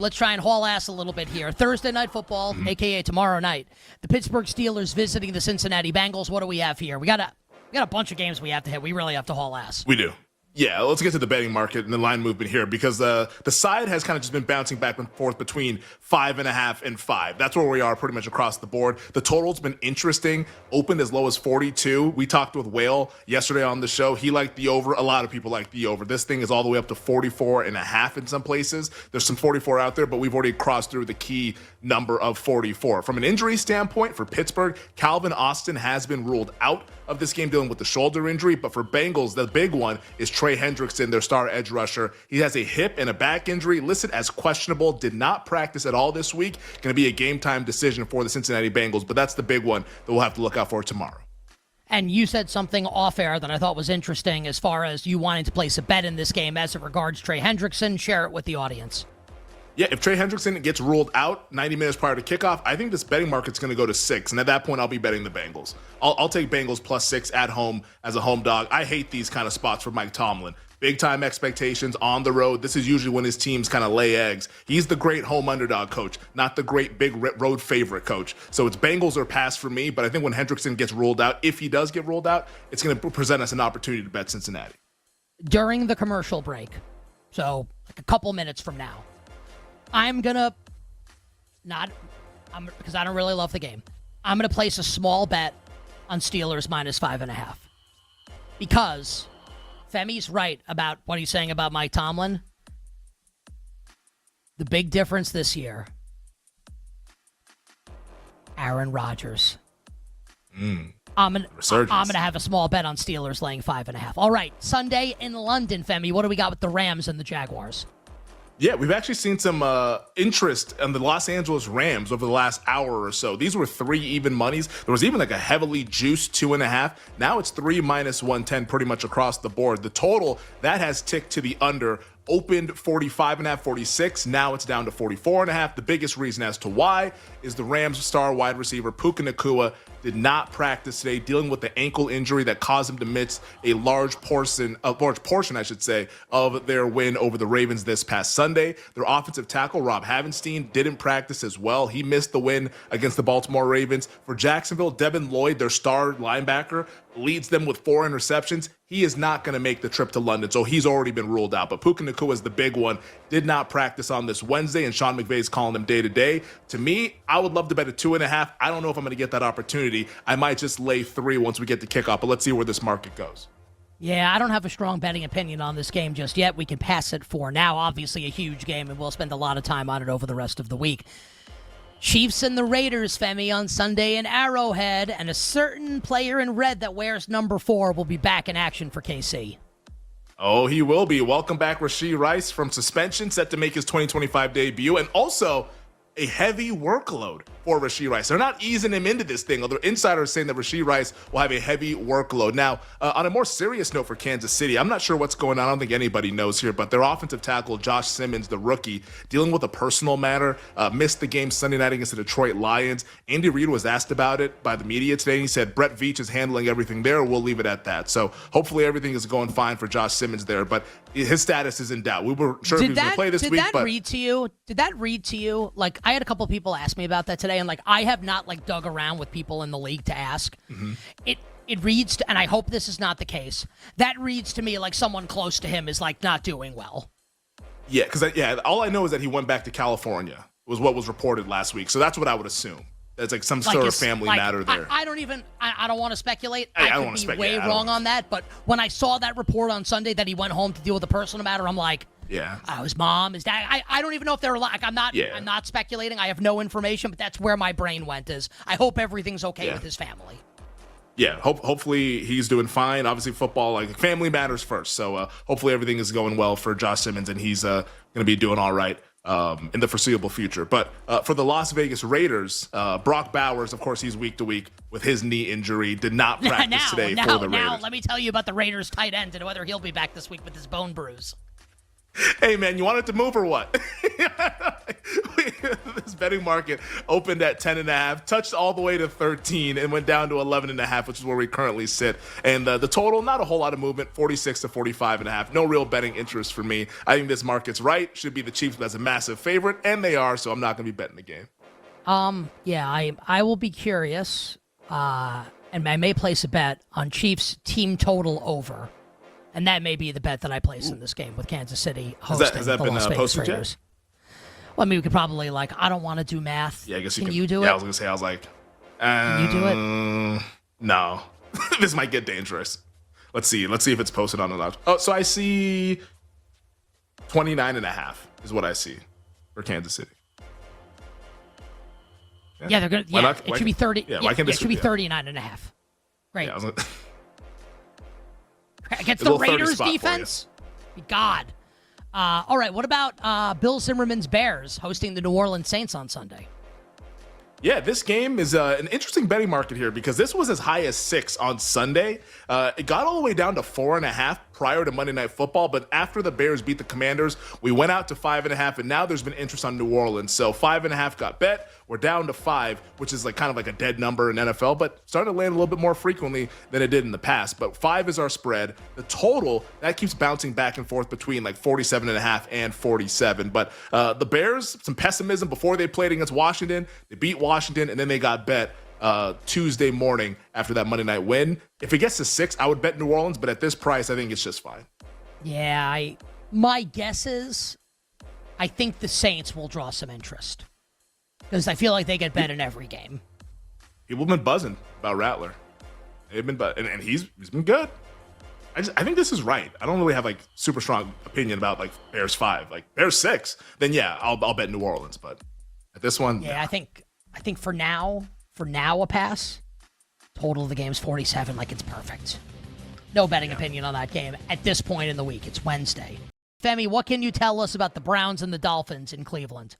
Let's try and haul ass a little bit here. Thursday Night Football, a.k.a. tomorrow night. The Pittsburgh Steelers visiting the Cincinnati Bengals. What do we have here? We got a bunch of games we have to hit. We really have to haul ass. We do. Yeah, let's get to the betting market and the line movement here because the side has kind of just been bouncing back and forth between 5.5 and 5. That's where we are pretty much across the board. The total's been interesting, opened as low as 42. We talked with Whale yesterday on the show. He liked the over. A lot of people like the over. This thing is all the way up to 44.5 in some places. There's some 44 out there, but we've already crossed through the key number of 44. From an injury standpoint for Pittsburgh, Calvin Austin has been ruled out of this game dealing with the shoulder injury, but for Bengals, the big one is Trey Hendrickson, their star edge rusher. He has a hip and a back injury listed as questionable, did not practice at all this week. Going to be a game time decision for the Cincinnati Bengals, but that's the big one that we'll have to look out for tomorrow. And you said something off air that I thought was interesting as far as you wanting to place a bet in this game as it regards Trey Hendrickson. Share it with the audience. Yeah, if Trey Hendrickson gets ruled out 90 minutes prior to kickoff, I think this betting market's going to go to 6. And at that point, I'll be betting the Bengals. I'll take Bengals plus 6 at home as a home dog. I hate these kind of spots for Mike Tomlin. Big-time expectations on the road. This is usually when his teams kind of lay eggs. He's the great home underdog coach, not the great big road favorite coach. So it's Bengals or pass for me, but I think when Hendrickson gets ruled out, if he does get ruled out, it's going to present us an opportunity to bet Cincinnati. During the commercial break, so like a couple minutes from now, I'm going to because I don't really love the game. I'm going to place a small bet on Steelers minus 5.5. Because Femi's right about what he's saying about Mike Tomlin. The big difference this year, Aaron Rodgers. I'm gonna have a small bet on Steelers laying 5.5. All right, Sunday in London, Femi. What do we got with the Rams and the Jaguars? Yeah, we've actually seen some interest in the Los Angeles Rams over the last hour or so. These were 3 even monies. There was even like a heavily juiced 2.5. Now it's 3 minus 110 pretty much across the board. The total, that has ticked to the under. Opened 45.5, 46. Now it's down to 44.5. The biggest reason as to why is the Rams star wide receiver Puka Nacua did not practice today, dealing with the ankle injury that caused him to miss a large portion, I should say, of their win over the Ravens this past Sunday. Their offensive tackle, Rob Havenstein, didn't practice as well. He missed the win against the Baltimore Ravens. For Jacksonville, Devin Lloyd, their star linebacker, leads them with 4 interceptions. He is not going to make the trip to London, so he's already been ruled out. But Puka Nacua is the big one. Did not practice on this Wednesday, and Sean McVay is calling him day-to-day. To me, I would love to bet a 2.5. I don't know if I'm going to get that opportunity. I might just lay 3 once we get to kickoff, but let's see where this market goes. Yeah, I don't have a strong betting opinion on this game just yet. We can pass it for now. Obviously a huge game, and we'll spend a lot of time on it over the rest of the week. Chiefs and the Raiders, Femi, on Sunday in Arrowhead, and a certain player in red that wears number 4 will be back in action for KC. Oh, he will be. Welcome back, Rashee Rice from suspension, set to make his 2025 debut, and also a heavy workload for Rashee Rice. They're not easing him into this thing, although insiders saying that Rashee Rice will have a heavy workload. Now, on a more serious note for Kansas City, I'm not sure what's going on. I don't think anybody knows here, but their offensive tackle, Josh Simmons, the rookie, dealing with a personal matter, missed the game Sunday night against the Detroit Lions. Andy Reid was asked about it by the media today, and he said Brett Veach is handling everything there. We'll leave it at that. So hopefully everything is going fine for Josh Simmons there, but his status is in doubt. We were sure he was going to play this week. Did that read to you? Like, I had a couple of people ask me about that today, and like I have not like dug around with people in the league to ask. Mm-hmm. It reads to, and I hope this is not the case, that reads to me like someone close to him is like not doing well. Yeah, because all I know is that he went back to California was what was reported last week. So that's what I would assume. It's like some sort of family matter there. I don't want to speculate. I could be way wrong on that. But when I saw that report on Sunday that he went home to deal with a personal matter, I'm like, his mom, his dad. I don't even know if they're like. I'm not speculating. I have no information, but that's where my brain went. Is I hope everything's okay with his family. Yeah, hopefully he's doing fine. Obviously, football, like family matters first. So hopefully everything is going well for Josh Simmons, and he's going to be doing all right in the foreseeable future. But for the Las Vegas Raiders, Brock Bowers, of course, he's week to week with his knee injury, did not practice today for the Raiders. Now, let me tell you about the Raiders tight end and whether he'll be back this week with his bone bruise. Hey, man, you want it to move or what? this betting market opened at 10.5, touched all the way to 13, and went down to 11.5, which is where we currently sit. And the total, not a whole lot of movement, 46 to 45.5. No real betting interest for me. I think this market's right. Should be the Chiefs as a massive favorite, and they are. So I'm not going to be betting the game. Yeah, I will be curious, and I may place a bet on Chiefs team total over. And that may be the bet that I place in this game with Kansas City hosting has that the been Las Vegas posted Raiders. yet? Well, I mean, we could probably, I don't want to do math. Yeah, I guess you can can. You do it? Yeah, I was going to say, I was like, can you do it? No. This might get dangerous. Let's see. Let's see if it's posted on the left. Oh, so I see 29.5 is what I see for Kansas City. Yeah, they're going to. Yeah, it should be 30. Yeah, why can't it should be 39.5. Great. Yeah, Against the Raiders defense? God. All right, what about Bill Zimmerman's Bears hosting the New Orleans Saints on Sunday? Yeah, this game is an interesting betting market here because this was as high as 6 on Sunday. It got all the way down to 4.5 prior to Monday Night Football, but after the Bears beat the Commanders, we went out to 5.5, and now there's been interest on New Orleans. So 5.5 got bet. We're down to 5, which is kind of like a dead number in NFL, but starting to land a little bit more frequently than it did in the past. But 5 is our spread. The total, that keeps bouncing back and forth between 47.5 and 47. But the Bears, some pessimism before they played against Washington. They beat Washington, and then they got bet Tuesday morning after that Monday night win. If it gets to 6, I would bet New Orleans, but at this price, I think it's just fine. Yeah, my guess is I think the Saints will draw some interest because I feel like they get bet in every game. People have been buzzing about Rattler. They've been and he's been good. I think this is right. I don't really have super strong opinion about Bears 5. Bears 6, then yeah, I'll bet New Orleans. But at this one, yeah, no. I think for now a pass. Total of the game's 47. It's perfect. No betting opinion on that game at this point in the week. It's Wednesday. Femi, what can you tell us about the Browns and the Dolphins in Cleveland?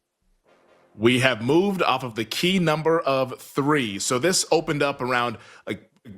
We have moved off of the key number of 3. So this opened up around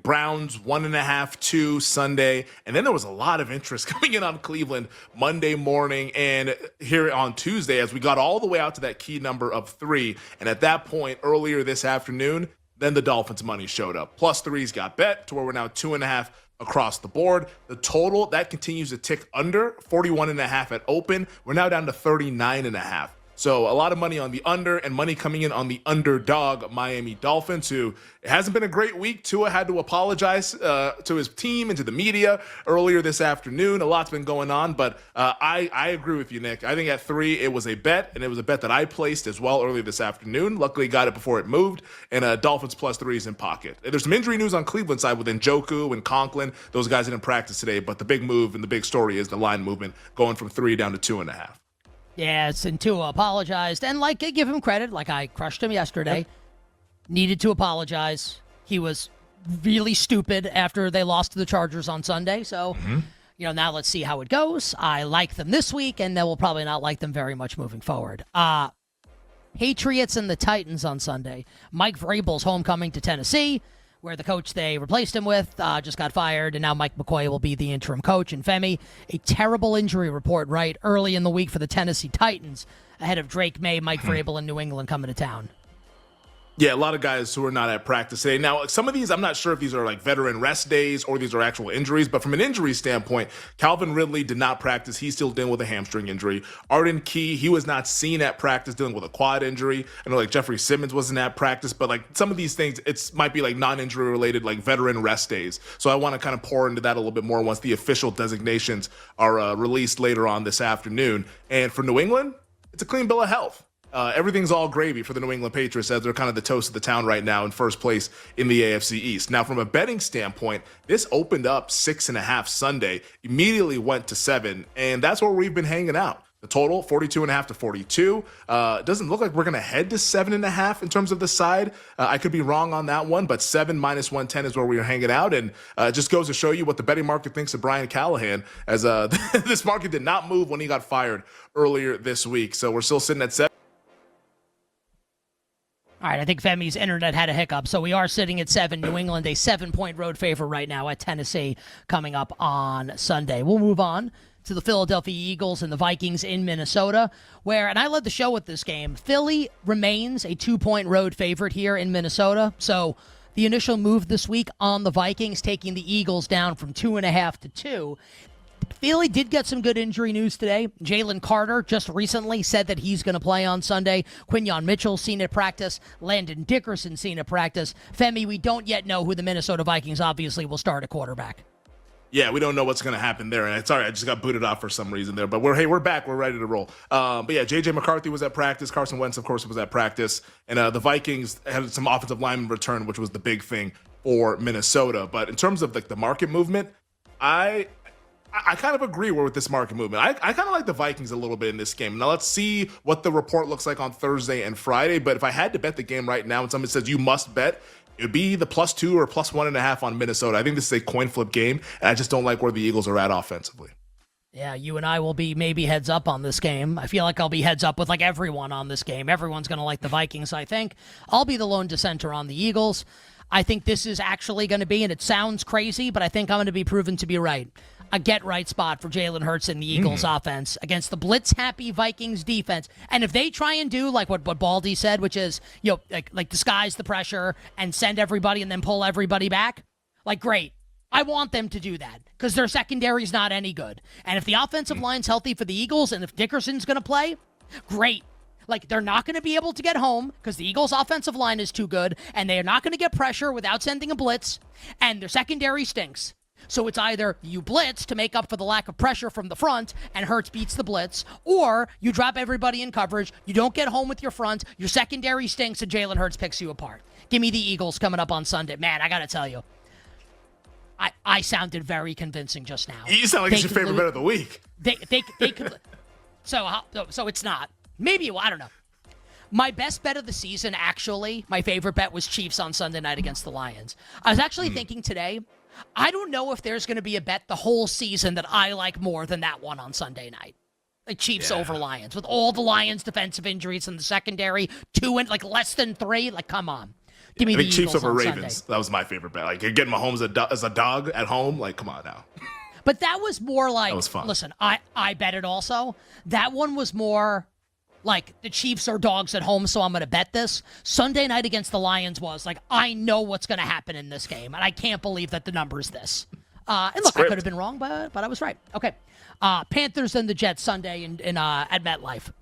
Browns 1.5, 2 Sunday. And then there was a lot of interest coming in on Cleveland Monday morning and here on Tuesday as we got all the way out to that key number of 3. And at that point earlier this afternoon, then the Dolphins money showed up. Plus 3s got bet to where we're now 2.5 across the board. The total, that continues to tick under 41.5 at open. We're now down to 39.5. So a lot of money on the under and money coming in on the underdog Miami Dolphins, who it hasn't been a great week. Tua had to apologize to his team and to the media earlier this afternoon. A lot's been going on, but I agree with you, Nick. I think at 3, it was a bet, and it was a bet that I placed as well earlier this afternoon. Luckily, got it before it moved, and Dolphins plus 3 is in pocket. There's some injury news on Cleveland side with Njoku and Conklin. Those guys didn't practice today, but the big move and the big story is the line movement going from 3 down to 2.5. Yes, and Tua apologized. And I give him credit, I crushed him yesterday. Yep. Needed to apologize. He was really stupid after they lost to the Chargers on Sunday. So, now let's see how it goes. I like them this week, and then we'll probably not like them very much moving forward. Patriots and the Titans on Sunday. Mike Vrabel's homecoming to Tennessee, where the coach they replaced him with just got fired, and now Mike McCoy will be the interim coach. And Femi, a terrible injury report early in the week for the Tennessee Titans ahead of Drake May, Mike Vrabel, and New England coming to town. Yeah, a lot of guys who are not at practice today. Now, some of these, I'm not sure if these are veteran rest days or these are actual injuries, but from an injury standpoint, Calvin Ridley did not practice. He's still dealing with a hamstring injury. Arden Key, he was not seen at practice dealing with a quad injury. I know Jeffrey Simmons wasn't at practice, but some of these things, it might be non-injury related, veteran rest days. So I want to kind of pour into that a little bit more once the official designations are released later on this afternoon. And for New England, it's a clean bill of health. Everything's all gravy for the New England Patriots as they're kind of the toast of the town right now in first place in the AFC East. Now, from a betting standpoint, this opened up 6.5 Sunday, immediately went to 7, and that's where we've been hanging out. The total, 42.5 to 42. It doesn't look like we're going to head to 7.5 in terms of the side. I could be wrong on that one, but 7 minus 110 is where we are hanging out. And it just goes to show you what the betting market thinks of Brian Callahan, as this market did not move when he got fired earlier this week. So we're still sitting at 7. All right, I think Femi's internet had a hiccup, so we are sitting at 7. New England, a 7-point road favorite right now at Tennessee coming up on Sunday. We'll move on to the Philadelphia Eagles and the Vikings in Minnesota, and I led the show with this game. Philly remains a 2-point road favorite here in Minnesota. So the initial move this week on the Vikings, taking the Eagles down from 2.5 to 2. Philly did get some good injury news today. Jalen Carter just recently said that he's going to play on Sunday. Quinyon Mitchell seen at practice. Landon Dickerson seen at practice. Femi, we don't yet know who the Minnesota Vikings obviously will start at quarterback. Yeah, we don't know what's going to happen there. And sorry, I just got booted off for some reason there. But we're back. We're ready to roll. But yeah, J.J. McCarthy was at practice. Carson Wentz, of course, was at practice. And the Vikings had some offensive lineman return, which was the big thing for Minnesota. But in terms of like the market movement, I kind of agree with this market movement. I kind of like the Vikings a little bit in this game. Now let's see what the report looks like on Thursday and Friday. But if I had to bet the game right now and somebody says you must bet, it would be the +2 or +1.5 on Minnesota. I think this is a coin flip game, and I just don't like where the Eagles are at offensively. Yeah, you and I will be maybe heads up on this game. I feel like I'll be heads up with like everyone on this game. Everyone's going to like the Vikings, I think. I'll be the lone dissenter on the Eagles. I think this is actually going to be, and it sounds crazy, but I think I'm going to be proven to be right, a get-right spot for Jalen Hurts and the Eagles offense against the blitz-happy Vikings defense. And if they try and do like what Baldy said, which is, like disguise the pressure and send everybody and then pull everybody back, like, great. I want them to do that because their secondary's not any good. And if the offensive line's healthy for the Eagles and if Dickerson's going to play, great. Like, they're not going to be able to get home because the Eagles' offensive line is too good, and they are not going to get pressure without sending a blitz, and their secondary stinks. So it's either you blitz to make up for the lack of pressure from the front and Hurts beats the blitz, or you drop everybody in coverage, you don't get home with your front, your secondary stinks, and Jalen Hurts picks you apart. Give me the Eagles coming up on Sunday. Man, I got to tell you, I sounded very convincing just now. You sound like it's your favorite bet of the week. They could. So it's not. Maybe, I don't know. My best bet of the season, actually, my favorite bet was Chiefs on Sunday night against the Lions. I was actually thinking today, I don't know if there's going to be a bet the whole season that I like more than that one on Sunday night. Like Chiefs over Lions. With all the Lions' defensive injuries in the secondary, 2 and like less than 3. Like, come on. Give me the Eagles Chiefs over Ravens. Sunday. That was my favorite bet. Like, getting Mahomes as a dog at home. Like, come on now. But that was more like, that was fun. Listen, I bet it also. That one was more like the Chiefs are dogs at home, so I'm going to bet this. Sunday night against the Lions was like, I know what's going to happen in this game, and I can't believe that the number's this. And look, I could have been wrong, but I was right. Okay. Panthers and the Jets Sunday at MetLife.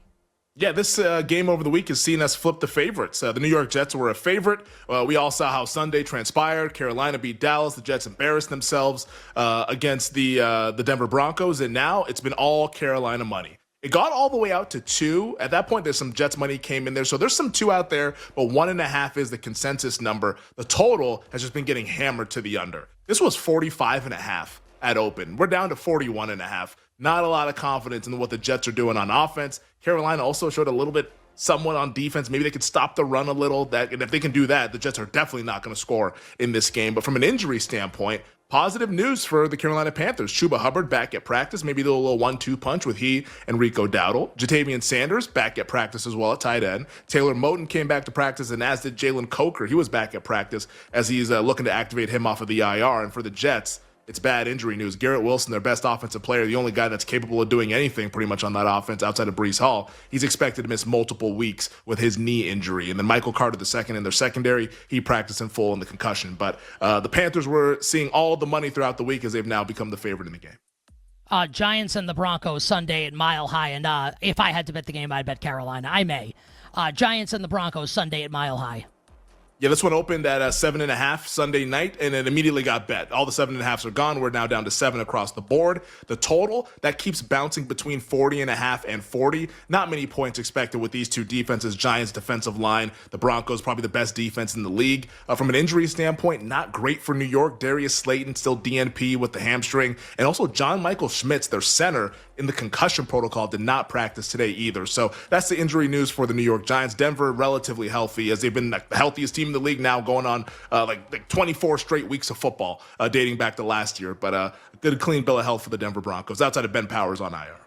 Yeah, this game over the week has seen us flip the favorites. The New York Jets were a favorite. We all saw how Sunday transpired. Carolina beat Dallas. The Jets embarrassed themselves against the Denver Broncos, and now it's been all Carolina money. It got all the way out to 2. At that point, there's some Jets money came in there. So there's some 2 out there, but 1.5 is the consensus number. The total has just been getting hammered to the under. This was 45.5 at open. We're down to 41.5. Not a lot of confidence in what the Jets are doing on offense. Carolina also showed a little bit somewhat on defense. Maybe they could stop the run a little. And if they can do that, the Jets are definitely not going to score in this game. But from an injury standpoint, positive news for the Carolina Panthers. Chuba Hubbard back at practice. Maybe a little 1-2 punch with he and Rico Dowdle. Jatavian Sanders back at practice as well at tight end. Taylor Moton came back to practice, and as did Jalen Coker. He was back at practice as he's looking to activate him off of the IR. And for the Jets, it's bad injury news. Garrett Wilson, their best offensive player, the only guy that's capable of doing anything pretty much on that offense outside of Breece Hall, he's expected to miss multiple weeks with his knee injury. And then Michael Carter II in their secondary, he practiced in full in the concussion. But the Panthers were seeing all the money throughout the week as they've now become the favorite in the game. Giants and the Broncos Sunday at Mile High. And if I had to bet the game, I'd bet Carolina. I may. Giants and the Broncos Sunday at Mile High. Yeah, this one opened at 7.5 Sunday night, and it immediately got bet. All the 7.5s are gone. We're now down to 7 across the board. The total, that keeps bouncing between 40.5 and 40. Not many points expected with these two defenses. Giants defensive line. The Broncos probably the best defense in the league. From an injury standpoint, not great for New York. Darius Slayton still DNP with the hamstring. And also John Michael Schmitz, their center, in the concussion protocol, did not practice today either. So that's the injury news for the New York Giants. Denver relatively healthy as they've been the healthiest team in the league now, going on like 24 straight weeks of football dating back to last year. But a good clean bill of health for the Denver Broncos outside of Ben Powers on IR.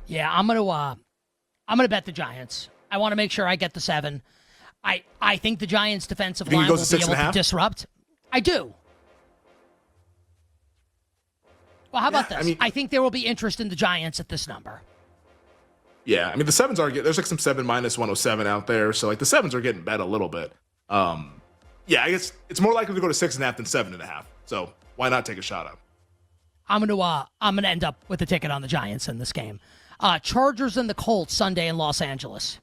Yeah, I'm gonna bet the Giants. I want to make sure I get the 7. I think the Giants defensive line will be able to disrupt. I do. Well, how about this? I mean, I think there will be interest in the Giants at this number. Yeah, I mean, the sevens are there's like some 7 minus 107 out there, so like the sevens are getting bet a little bit. Yeah, I guess it's more likely to go to 6.5 than 7.5. So why not take a shot at? I'm gonna end up with a ticket on the Giants in this game. Chargers and the Colts Sunday in Los Angeles.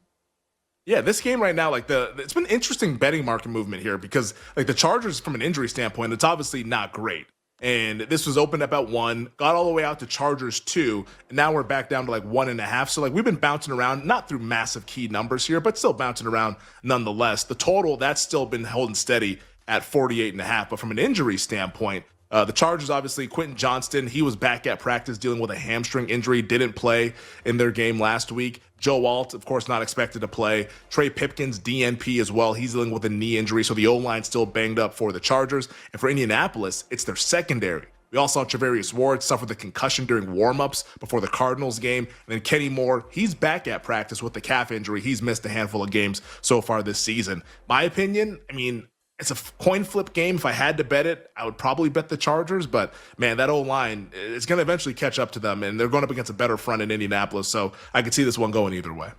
Yeah, this game right now, like it's been interesting betting market movement here because like the Chargers from an injury standpoint, it's obviously not great. And this was opened up at 1, got all the way out to Chargers 2, and now we're back down to like 1.5. So like we've been bouncing around, not through massive key numbers here, but still bouncing around nonetheless. The total, that's still been holding steady at 48.5. But from an injury standpoint, the Chargers, obviously, Quentin Johnston, he was back at practice dealing with a hamstring injury, didn't play in their game last week. Joe Alt, of course, not expected to play. Trey Pipkins, DNP as well. He's dealing with a knee injury, so the O-line still banged up for the Chargers. And for Indianapolis, it's their secondary. We also saw Travarius Ward suffer the concussion during warmups before the Cardinals game. And then Kenny Moore, he's back at practice with the calf injury. He's missed a handful of games so far this season. My opinion, I mean, it's a coin flip game. If I had to bet it, I would probably bet the Chargers. But, man, that O-line is going to eventually catch up to them, and they're going up against a better front in Indianapolis. So I could see this one going either way.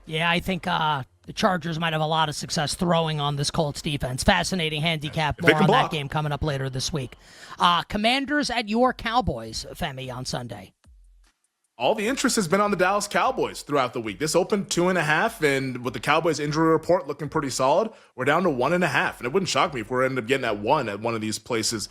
Yeah, I think the Chargers might have a lot of success throwing on this Colts defense. Fascinating handicap. More on that game coming up later this week. Commanders at your Cowboys, Femi, on Sunday. All the interest has been on the Dallas Cowboys throughout the week. This opened 2.5, and with the Cowboys injury report looking pretty solid, we're down to 1.5. And it wouldn't shock me if we're ended up getting at 1 at one of these places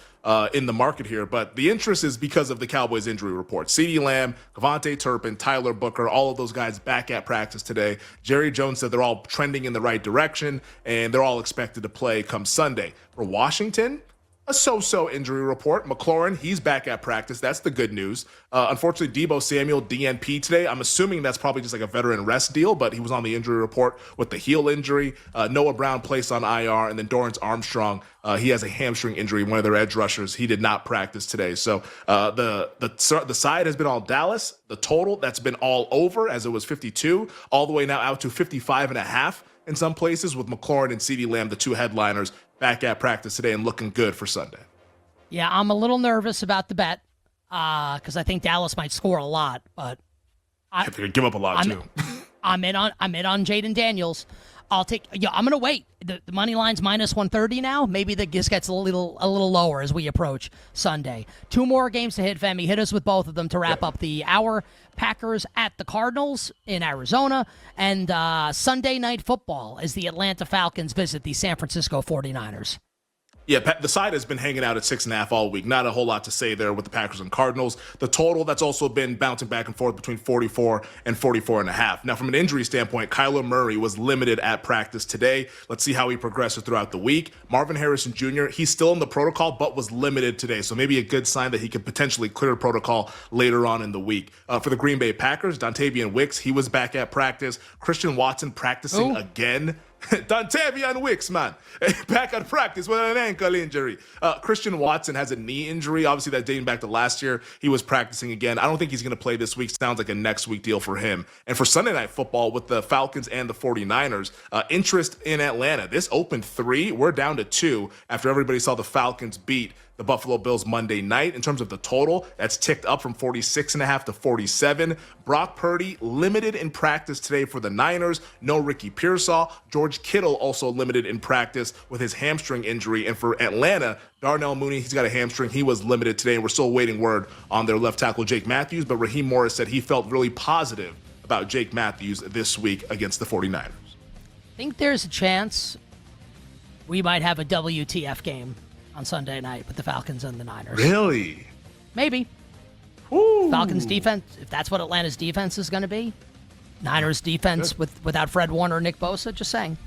in the market here. But the interest is because of the Cowboys injury report. CeeDee Lamb, Devontae Turpin, Tyler Booker, all of those guys back at practice today. Jerry Jones said they're all trending in the right direction, and they're all expected to play come Sunday. For Washington, a so-so injury report. McLaurin, he's back at practice. That's the good news. Unfortunately, Deebo Samuel, DNP today. I'm assuming that's probably just like a veteran rest deal, but he was on the injury report with the heel injury. Noah Brown placed on IR, and then Dorrance Armstrong, he has a hamstring injury, one of their edge rushers. He did not practice today. So the side has been all Dallas. The total, that's been all over, as it was 52, all the way now out to 55.5 in some places, with McLaurin and CeeDee Lamb, the two headliners, back at practice today and looking good for Sunday. Yeah, I'm a little nervous about the bet because I think Dallas might score a lot, but I think they give up a lot too. I'm in on Jaden Daniels. I'm gonna wait. The money line's minus 130 now. Maybe that just gets a little lower as we approach Sunday. 2 more games to hit, Femi. Hit us with both of them to wrap up the hour. Packers at the Cardinals in Arizona, and Sunday Night Football as the Atlanta Falcons visit the San Francisco 49ers. Yeah, the side has been hanging out at 6.5 all week. Not a whole lot to say there with the Packers and Cardinals. The total, that's also been bouncing back and forth between 44 and 44.5. Now, from an injury standpoint, Kyler Murray was limited at practice today. Let's see how he progresses throughout the week. Marvin Harrison Jr., he's still in the protocol, but was limited today. So maybe a good sign that he could potentially clear protocol later on in the week. For the Green Bay Packers, Dontavian Wicks, he was back at practice. Christian Watson practicing again. Dontavian Wicks, man, back at practice with an ankle injury. Christian Watson has a knee injury, obviously that dating back to last year. He was practicing again. I don't think he's going to play this week. Sounds like a next week deal for him. And for Sunday Night Football with the Falcons and the 49ers, interest in Atlanta. This opened 3. We're down to 2 after everybody saw the Falcons beat the Buffalo Bills Monday night. In terms of the total, that's ticked up from 46.5 to 47. Brock Purdy limited in practice today for the Niners. No Ricky Pearsall. George Kittle also limited in practice with his hamstring injury. And for Atlanta, Darnell Mooney, he's got a hamstring. He was limited today, and we're still waiting word on their left tackle, Jake Matthews. But Raheem Morris said he felt really positive about Jake Matthews this week against the 49ers. I think there's a chance we might have a WTF game on Sunday night with the Falcons and the Niners. Really? Maybe. Ooh. Falcons defense, if that's what Atlanta's defense is going to be. Niners defense without Fred Warner or Nick Bosa, just saying.